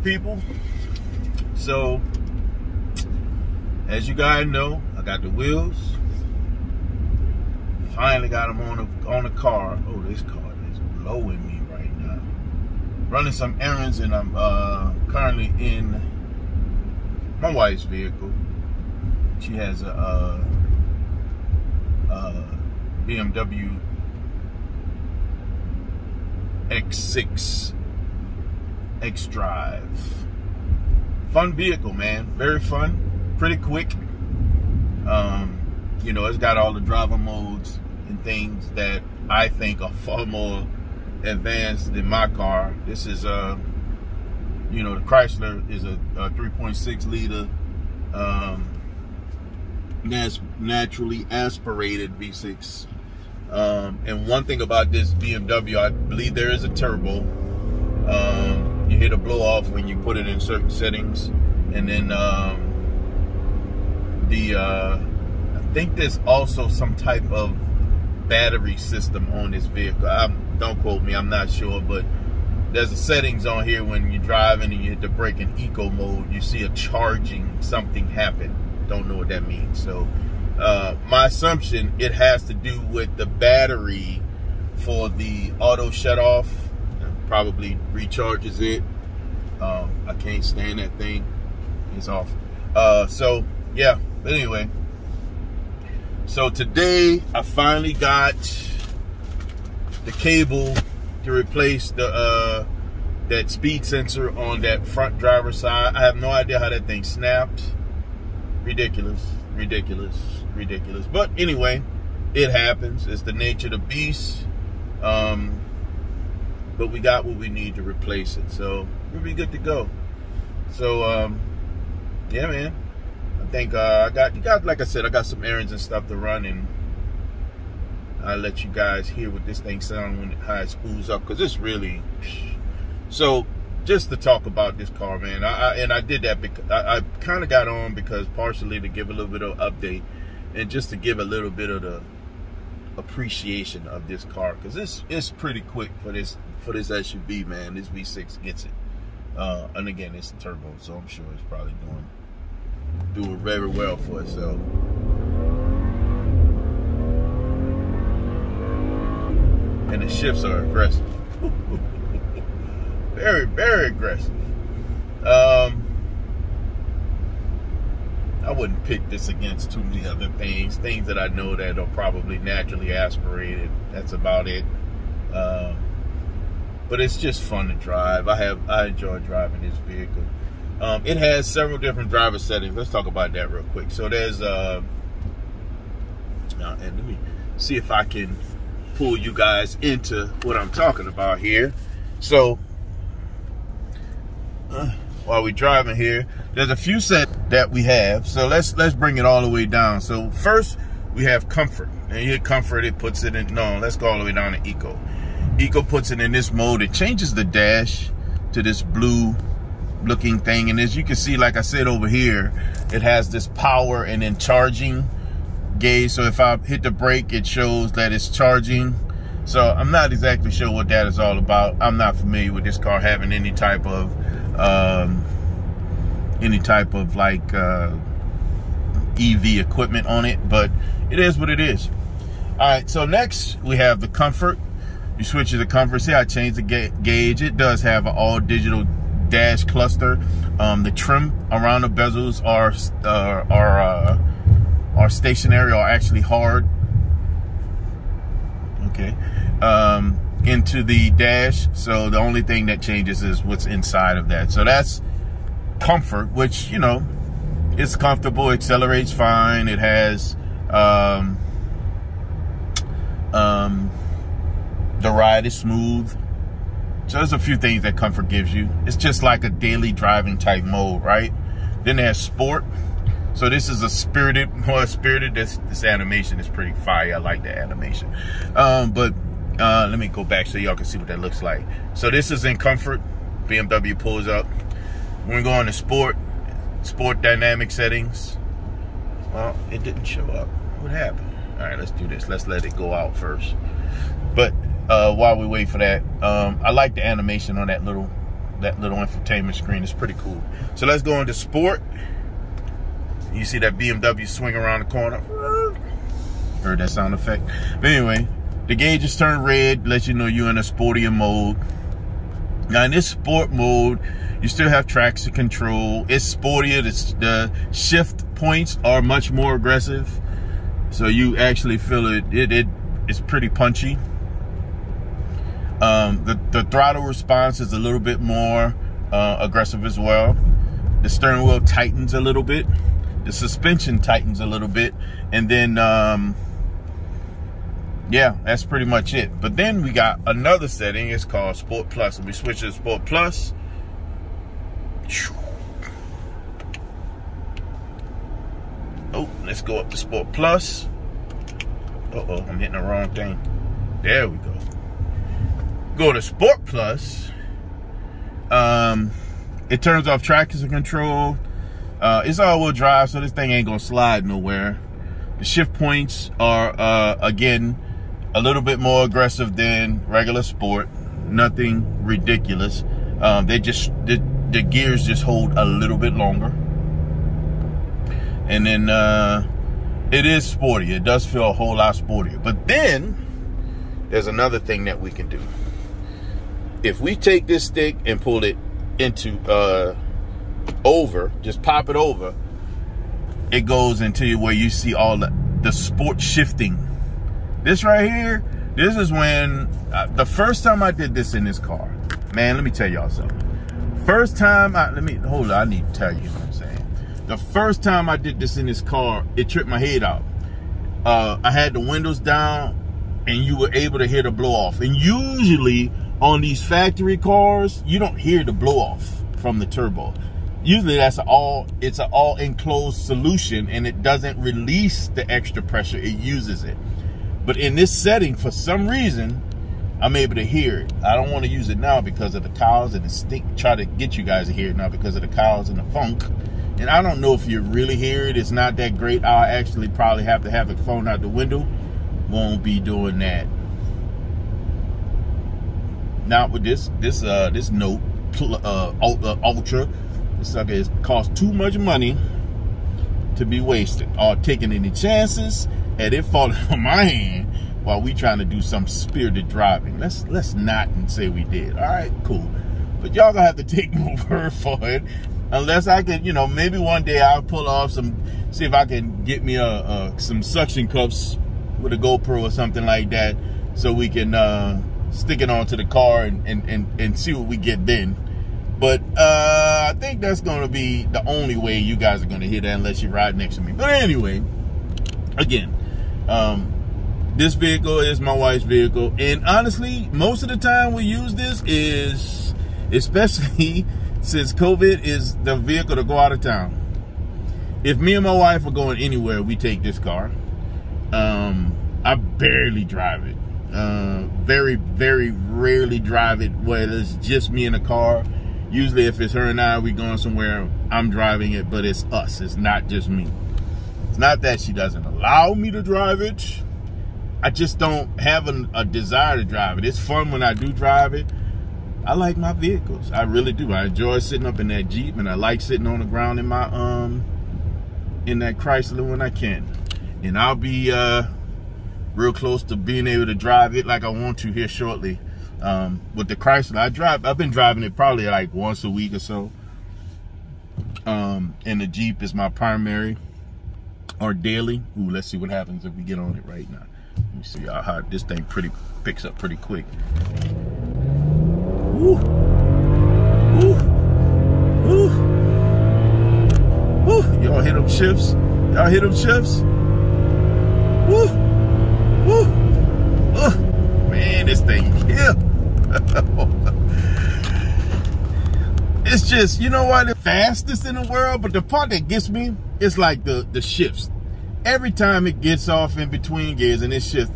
people. So, as you guys know, I got the wheels. Finally got them on the car. Oh, this car is blowing me right now. Running some errands, and I'm currently in my wife's vehicle. She has a BMW X6 X-Drive. Fun vehicle, man. Very fun. Pretty quick. You know, it's got all the driver modes and things that I think are far more advanced than my car. This is you know, the Chrysler is a 3.6 liter naturally aspirated V6. And one thing about this BMW, I believe there is a turbo. You hit a blow off when you put it in certain settings, and then I think there's also some type of battery system on this vehicle. Don't quote me, I'm not sure, but there's a settings on here when you're driving and you hit the brake in eco mode, you see a charging something happen. Don't know what that means. So my assumption, it has to do with the battery for the auto shut off. Probably recharges it. I can't stand that thing. It's off. So yeah, but anyway. So today I finally got the cable to replace the that speed sensor on that front driver's side. I have no idea how that thing snapped. Ridiculous, ridiculous, ridiculous. But anyway, it happens. It's the nature of the beast. But we got what we need to replace it, so we'll be good to go. So yeah, man. I think I got like I said, I got some errands and stuff to run, and I'll let you guys hear what this thing sounds when how it spools up, because it's really. So just to talk about this car, man, I did that because I kind of got on because partially to give a little bit of update, and just to give a little bit of the appreciation of this car, because it's pretty quick for this SUV, man. This V6 gets it, and again, it's a turbo, so I'm sure it's probably doing very well for itself. And the shifts are aggressive. Very, very aggressive. I wouldn't pick this against too many other things that I know that are probably naturally aspirated. That's about it. But it's just fun to drive. I enjoy driving this vehicle. It has several different driver settings. Let's talk about that real quick. So there's and let me see if I can pull you guys into what I'm talking about here. So while we're driving here, there's a few sets that we have. So let's bring it all the way down. So first we have comfort. And you hit comfort, it puts it in. No, let's go all the way down to eco. Eco puts it in this mode. It changes the dash to this blue looking thing, and as you can see, like I said over here, it has this power and then charging gauge. So if I hit the brake, it shows that it's charging. So I'm not exactly sure what that is all about. I'm not familiar with this car having any type of like EV equipment on it, but it is what it is. All right, so next we have the comfort. You switch to the comfort. See, I changed the gauge. It does have an all digital dash cluster. The trim around the bezels are stationary, or actually hard. Okay. Into the dash. So the only thing that changes is what's inside of that. So that's comfort, which, you know, it's comfortable, accelerates fine. It has the ride is smooth. So there's a few things that comfort gives you. It's just like a daily driving type mode, right? Then there's sport. So this is a more spirited. This animation is pretty fire. I like the animation. But let me go back so y'all can see what that looks like. So this is in comfort. BMW pulls up. When we go on to sport dynamic settings. Well, it didn't show up. What happened? All right, let's do this. Let's let it go out first. But while we wait for that, I like the animation on that little that little infotainment screen is pretty cool. So let's go into sport. You see that BMW swing around the corner. Heard that sound effect. But anyway, the gauges turn red, let you know you're in a sportier mode. Now in this sport mode, you still have traction control. It's sportier. The shift points are much more aggressive, so you actually feel it. It's pretty punchy. The throttle response is a little bit more aggressive as well. The steering wheel tightens a little bit. The suspension tightens a little bit, and then yeah, that's pretty much it. But then we got another setting. It's called Sport Plus. So we switch to Sport Plus. Oh, let's go up to Sport Plus. Uh-oh, I'm hitting the wrong thing. There we go. Go to Sport Plus. It turns off traction control. It's all-wheel drive, so this thing ain't gonna slide nowhere. The shift points are, again, a little bit more aggressive than regular sport. Nothing ridiculous. The gears just hold a little bit longer. And then it is sporty. It does feel a whole lot sportier. But then there's another thing that we can do. If we take this stick and pull it into over, just pop it over, it goes into where you see all the sport shifting. This right here, this is when the first time I did this in this car, man, let me tell y'all something. First time I need to tell you what I'm saying. The first time I did this in this car, it tripped my head out. I had the windows down and you were able to hear the blow off. And usually on these factory cars, you don't hear the blow off from the turbo. Usually it's an all enclosed solution and it doesn't release the extra pressure, it uses it. But in this setting, for some reason, I'm able to hear it. I don't want to use it now because of the cows and the stink. Try to get you guys to hear it now because of the cows and the funk. And I don't know if you really hear it. It's not that great. I'll actually probably have to have it phone out the window. Won't be doing that. Not with this Note Ultra. This sucker is cost too much money to be wasted or taking any chances at it falling on my hand while we trying to do some spirited driving. Let's not and say we did. All right, cool. But y'all gonna have to take my word for it. Unless I could, you know, maybe one day I'll pull off see if I can get me some suction cups with a GoPro or something like that, so we can stick it onto the car and see what we get then. But I think that's gonna be the only way you guys are gonna hear that unless you ride next to me. But anyway, again, this vehicle is my wife's vehicle, and honestly, most of the time we use this is, especially since COVID, is the vehicle to go out of town. If me and my wife are going anywhere, we take this car. I barely drive it. Very, very rarely drive it where it's just me in the car. Usually if it's her and I, we going somewhere, I'm driving it, but it's us. It's not just me. It's not that she doesn't allow me to drive it. I just don't have a desire to drive it. It's fun when I do drive it. I like my vehicles. I really do. I enjoy sitting up in that Jeep, and I like sitting on the ground in my in that Chrysler when I can. And I'll be real close to being able to drive it like I want to here shortly. With the Chrysler, I've been driving it probably like once a week or so. And the Jeep is my primary, or daily. Ooh, let's see what happens if we get on it right now. Let me see how this thing picks up pretty quick. Woo. Woo. Woo. Woo. Y'all hit them shifts? Y'all hit them shifts? Woo. Woo. Man, this thing here. It's just, you know what, the fastest in the world, but the part that gets me is like the shifts. Every time it gets off in between gears and it shifts,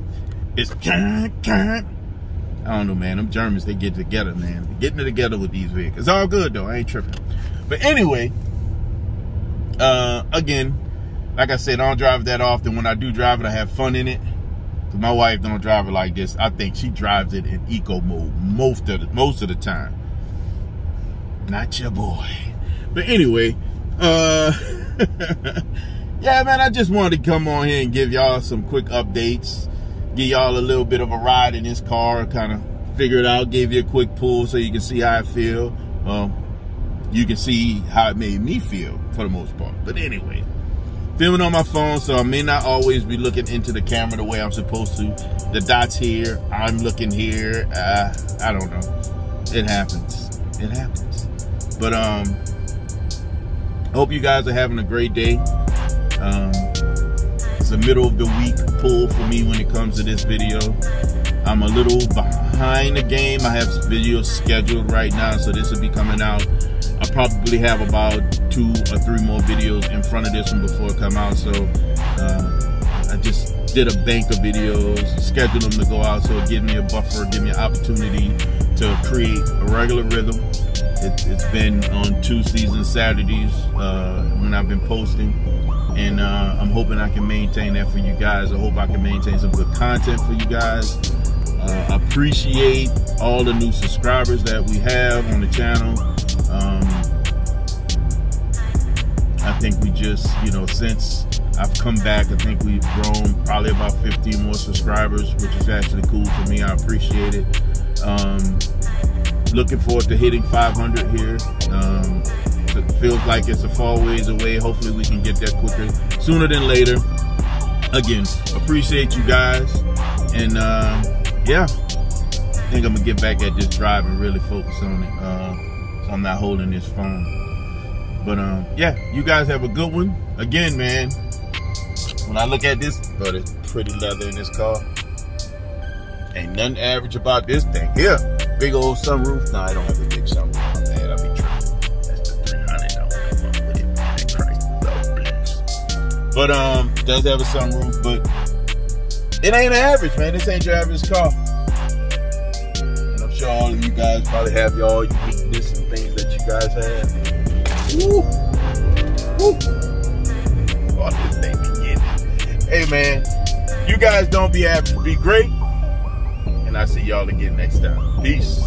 it's I don't know, man. Them Germans, they get together, man. Getting it together with these vehicles. It's all good though, I ain't tripping. But anyway, again, like I said, I don't drive it that often. When I do drive it, I have fun in it. Cause my wife don't drive it like this. I think she drives it in eco mode most of the time. Not your boy. But anyway, yeah, man, I just wanted to come on here and give y'all some quick updates. Give y'all a little bit of a ride in this car, kind of figure it out, give you a quick pull so you can see how I feel. You can see how it made me feel for the most part. But anyway, filming on my phone, so I may not always be looking into the camera the way I'm supposed to. The dots here, I'm looking here. I don't know. It happens. It happens. But hope you guys are having a great day. It's a middle of the week pull for me when it comes to this video. I'm a little behind the game. I have videos scheduled right now, so this will be coming out. I probably have about 2 or 3 more videos in front of this one before it come out. So I just did a bank of videos, scheduled them to go out, so it gives me a buffer, give me an opportunity to create a regular rhythm. It's been on Tuesdays and Saturdays when I've been posting, and I'm hoping I can maintain that for you guys. I hope I can maintain some good content for you guys. Appreciate all the new subscribers that we have on the channel. I think we just, you know, since I've come back, I think we've grown probably about 15 more subscribers, which is actually cool for me. I appreciate it. Looking forward to hitting 500 here. It feels like it's a far ways away. Hopefully we can get that quicker, sooner than later. Again, appreciate you guys. And yeah, I think I'm gonna get back at this drive and really focus on it. So I'm not holding this phone. But yeah, you guys have a good one. Again, man, when I look at this, oh, there's pretty leather in this car. Ain't nothing average about this thing. Here, big old sunroof. No, I don't have a big sunroof. I'm mad, I'll be tripping. That's the 300. I don't fuck with it, man. Christ, but does have a sunroof, but it ain't average, man. This ain't your average car. And I'm sure all of you guys probably have your uniqueness and things that you guys have. Woo! Woo! Oh, this thing be getting it. Hey, man, you guys don't be average, be great. And I'll see y'all again next time. Peace.